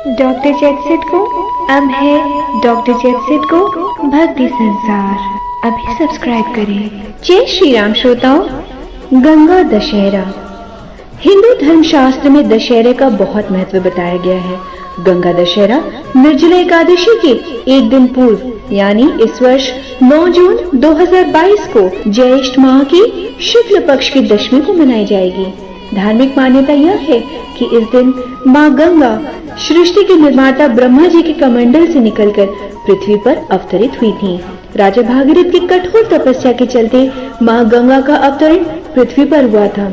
Doctor जेटसेट को अब है डॉक्टर जेटसेट को भक्ति संसार। अभी सब्सक्राइब करें। जय श्री राम श्रोताओं। गंगा दशहरा। हिंदू धर्मशास्त्र में दशहरे का बहुत महत्व बताया गया है। गंगा दशहरा निर्जला एकादशी के एक दिन पूर्व यानी इस वर्ष 9 जून 2022 को ज्येष्ठ माह की शुक्ल पक्ष की दशमी को मनाई जाएगी। धार्मिक मान्यता यह है कि इस दिन माँ गंगा सृष्टि के निर्माता ब्रह्मा जी के कमंडल से निकलकर पृथ्वी पर अवतरित हुई थी। राजा भागीरथ की कठोर तपस्या के चलते माँ गंगा का अवतरण पृथ्वी पर हुआ था।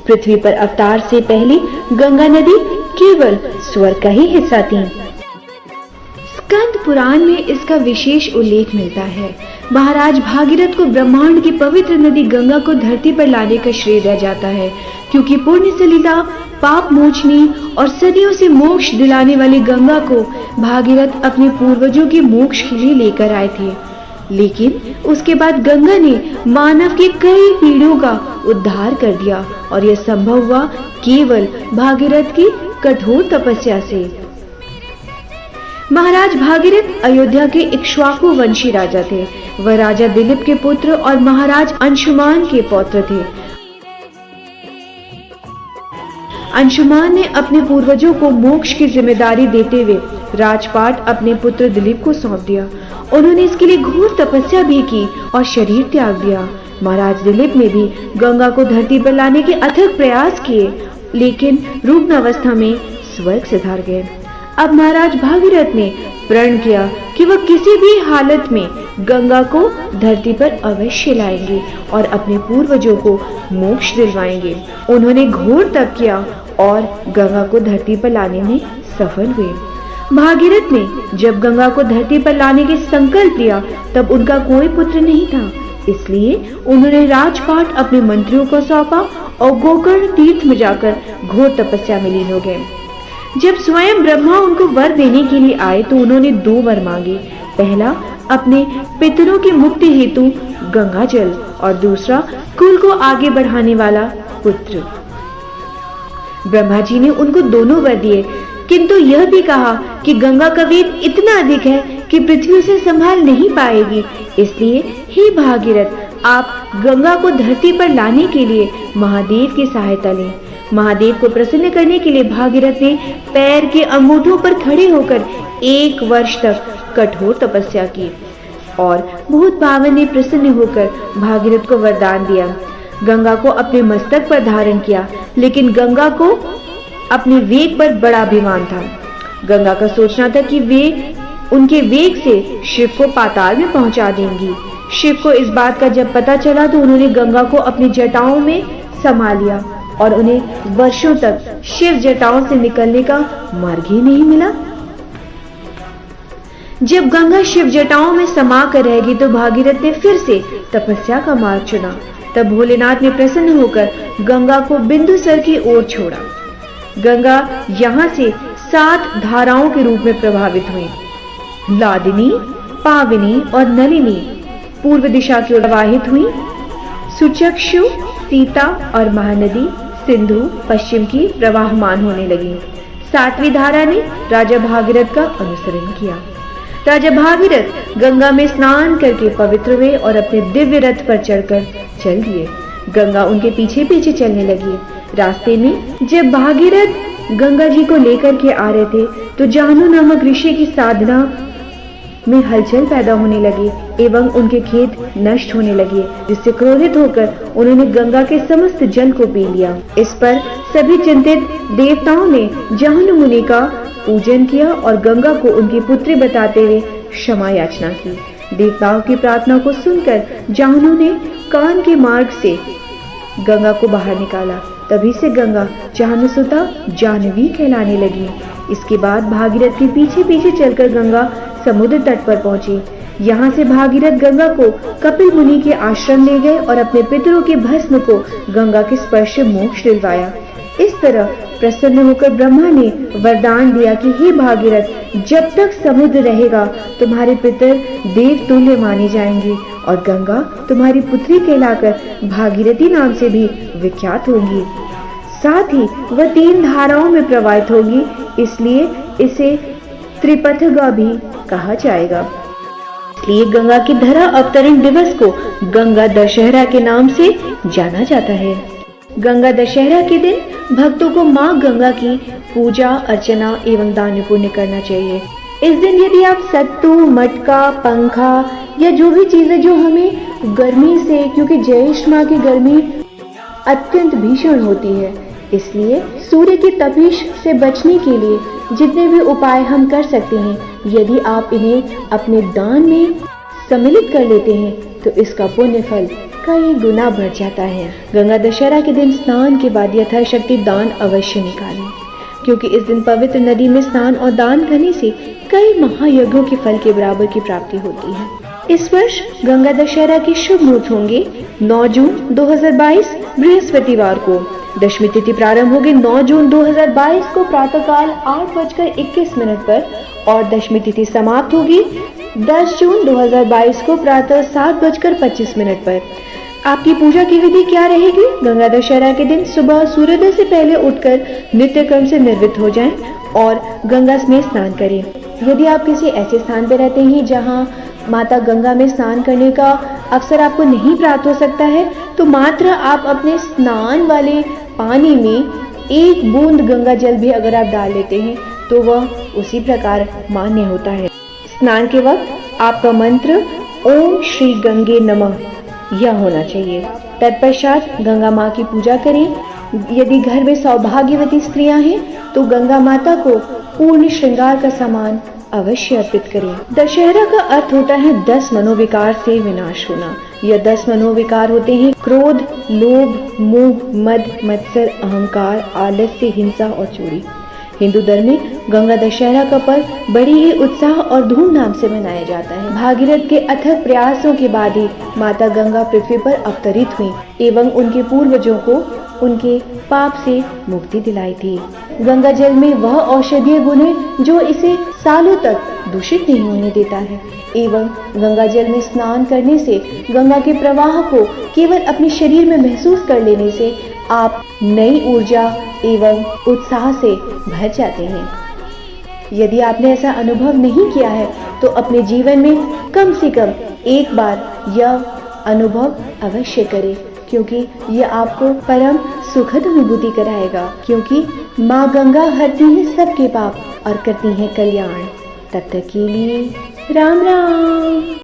पृथ्वी पर अवतार से पहले गंगा नदी केवल स्वर्ग का ही हिस्सा थी। स्कंद पुराण में इसका विशेष उल्लेख मिलता है। महाराज भागीरथ को ब्रह्मांड की पवित्र नदी गंगा को धरती पर लाने का श्रेय दिया जाता है, क्योंकि पुण्य सलिला, पाप मोचनी और सदियों से मोक्ष दिलाने वाली गंगा को भागीरथ अपने पूर्वजों के मोक्ष के लिए लेकर आए थे। लेकिन उसके बाद गंगा ने मानव के कई पीढ़ियों का उद्धार कर दिया और यह संभव हुआ केवल भागीरथ की कठोर तपस्या से। महाराज भागीरथ अयोध्या के इक्ष्वाकु वंशी राजा थे। वह राजा दिलीप के पुत्र और महाराज अंशुमान के पौत्र थे। अंशुमान ने अपने पूर्वजों को मोक्ष की जिम्मेदारी देते हुए राजपाट अपने पुत्र दिलीप को सौंप दिया। उन्होंने इसके लिए घोर तपस्या भी की और शरीर त्याग दिया। महाराज दिलीप ने भी गंगा को धरती पर लाने के अथक प्रयास किए, लेकिन रुग्णावस्था में स्वर्ग सिधार गए। अब महाराज भागीरथ ने प्रण किया कि वह किसी भी हालत में गंगा को धरती पर अवश्य लाएंगे और अपने पूर्वजों को मोक्ष दिलवाएंगे। उन्होंने घोर तप किया और गंगा को धरती पर लाने में सफल हुए। भागीरथ ने जब गंगा को धरती पर लाने के संकल्प लिया तब उनका कोई पुत्र नहीं था, इसलिए उन्होंने राजपाट अपने मंत्रियों को सौंपा और गोकर्ण तीर्थ में जाकर घोर तपस्या में लीन हो गए। जब स्वयं ब्रह्मा उनको वर देने के लिए आए तो उन्होंने 2 वर मांगे। पहला अपने पितरों की मुक्ति हेतु गंगा जल और दूसरा कुल को आगे बढ़ाने वाला पुत्र। ब्रह्मा जी ने उनको दोनों वर दिए, किंतु यह भी कहा कि गंगा का वेग इतना अधिक है कि पृथ्वी उसे संभाल नहीं पाएगी, इसलिए हे भागीरथ, आप गंगा को धरती पर लाने के लिए महादेव की सहायता लें। महादेव को प्रसन्न करने के लिए भागीरथ ने पैर के अंगूठों पर खड़े होकर 1 वर्ष तक कठोर तपस्या की और बहुत पावन ने प्रसन्न होकर भागीरथ को वरदान दिया। गंगा को अपने मस्तक पर धारण किया, लेकिन गंगा को अपने वेग पर बड़ा अभिमान था। गंगा का सोचना था कि वे उनके वेग से शिव को पाताल में पहुंचा देंगी। शिव को इस बात का जब पता चला तो उन्होंने गंगा को अपनी जटाओं में समा लिया और उन्हें वर्षों तक शिव जटाओं से निकलने का मार्ग ही नहीं मिला। जब गंगा शिव जटाओं में समा कर रह गई तो भागीरथ ने फिर से तपस्या का मार्ग चुना। तब भोलेनाथ ने प्रसन्न होकर गंगा को बिंदुसर की ओर छोड़ा। गंगा यहाँ से 7 धाराओं के रूप में प्रभावित हुई। लादिनी, पाविनी और नलिनी पूर्व दिशा की ओर प्रवाहित हुई। सुचक्षु, सीता और महानदी सिंधु पश्चिम की प्रवाहमान होने लगी। 7वीं धारा ने राजा भागीरथ का अनुसरण किया। राजा भागीरथ गंगा में स्नान करके पवित्र हुए और अपने दिव्य रथ पर चढ़कर चल दिए। गंगा उनके पीछे पीछे चलने लगी। रास्ते में जब भागीरथ गंगा जी को लेकर के आ रहे थे तो जाहनु नामक ऋषि की साधना में हलचल पैदा होने लगी एवं उनके खेत नष्ट होने लगे, जिससे क्रोधित होकर उन्होंने गंगा के समस्त जल को पी लिया। इस पर सभी चिंतित देवताओं ने जाहनु मुनि का पूजन किया और गंगा को उनकी पुत्री बताते हुए क्षमा याचना की। देवताओं की प्रार्थना को सुनकर जाहनु ने कान के मार्ग से गंगा को बाहर निकाला। तभी से गंगा जाहनुसुता जाह्नवी कहलाने लगी। इसके बाद भागीरथ के पीछे पीछे चलकर गंगा समुद्र तट पर पहुंची। यहाँ से भागीरथ गंगा को कपिल मुनि के आश्रम ले गए और अपने पितरों के भस्म को गंगा के स्पर्श से मोक्ष दिलवाया। इस तरह प्रसन्न होकर ब्रह्मा ने वरदान दिया कि हे भागीरथ, जब तक समुद्र रहेगा तुम्हारे पितर देव तुल्य माने जाएंगे और गंगा तुम्हारी पुत्री कहलाकर भागीरथी नाम से भी विख्यात होंगी। साथ ही वह 3 धाराओं में प्रवाहित होगी, इसलिए इसे त्रिपथगा भी कहा जाएगा। इसलिए गंगा की धरा अवतरण दिवस को गंगा दशहरा के नाम से जाना जाता है। गंगा दशहरा के दिन भक्तों को मां गंगा की पूजा अर्चना एवं दान पुण्य करना चाहिए। इस दिन यदि आप सत्तू, मटका, पंखा या जो भी चीजें जो हमें गर्मी से, क्योंकि ज्येष्ठ माह की गर्मी अत्यंत भीषण होती है, इसलिए सूर्य की तपिश से बचने के लिए जितने भी उपाय हम कर सकते हैं, यदि आप इन्हें अपने दान में सम्मिलित कर लेते हैं तो इसका पुण्य फल कई गुना बढ़ जाता है। गंगा दशहरा के दिन स्नान के बाद यथाशक्ति दान अवश्य निकालें, क्योंकि इस दिन पवित्र नदी में स्नान और दान करने से कई महायज्ञों के फल के बराबर की प्राप्ति होती है। इस वर्ष गंगा दशहरा के शुभ मुहूर्त होंगे 9 जून 2022 बृहस्पतिवार को। दशमी तिथि प्रारंभ होगी 9 जून 2022 को प्रातःकाल 8:21 पर और दशमी तिथि समाप्त होगी 10 जून 2022 को प्रातः 7:25 पर। आपकी पूजा की विधि क्या रहेगी? गंगा दशहरा के दिन सुबह सूर्योदय से पहले उठकर नित्य कर्म से निवृत्त हो जाएं और गंगा में स्नान करें। यदि आप किसी ऐसे स्थान पर रहते हैं जहां माता गंगा में स्नान करने का अवसर आपको नहीं प्राप्त हो सकता है, तो मात्र आप अपने स्नान वाले पानी में 1 बूंद गंगा जल भी अगर आप डाल लेते हैं तो वह उसी प्रकार मान्य होता है। स्नान के वक्त आपका मंत्र ओम श्री गंगे नमः यह होना चाहिए। तत्पश्चात गंगा माँ की पूजा करें। यदि घर में सौभाग्यवती स्त्रियां हैं तो गंगा माता को पूर्ण श्रृंगार का सामान अवश्य अर्पित करें। दशहरा का अर्थ होता है 10 मनोविकार से विनाश होना। यह 10 मनोविकार होते हैं क्रोध, लोभ, मोह, मद, मत्सर, अहंकार, आलस्य, हिंसा और चोरी। हिंदू धर्म में गंगा दशहरा का पर्व बड़ी ही उत्साह और धूमधाम से मनाया जाता है। भागीरथ के अथक प्रयासों के बाद ही माता गंगा पृथ्वी पर अवतरित हुई एवं उनके पूर्वजों को उनके पाप से मुक्ति दिलाई थी। गंगा जल में वह औषधीय गुण है जो इसे सालों तक दूषित नहीं होने देता है एवं गंगा जल में स्नान करने से गंगा के प्रवाह को केवल अपने शरीर में महसूस कर लेने से आप नई ऊर्जा एवं उत्साह से भर जाते हैं। यदि आपने ऐसा अनुभव नहीं किया है तो अपने जीवन में कम से कम एक बार यह अनुभव अवश्य करें, क्योंकि यह आपको परम सुखद अनुभूति कराएगा। क्योंकि माँ गंगा हरती है सबके पाप और करती है कल्याण। तब तक के लिए राम राम।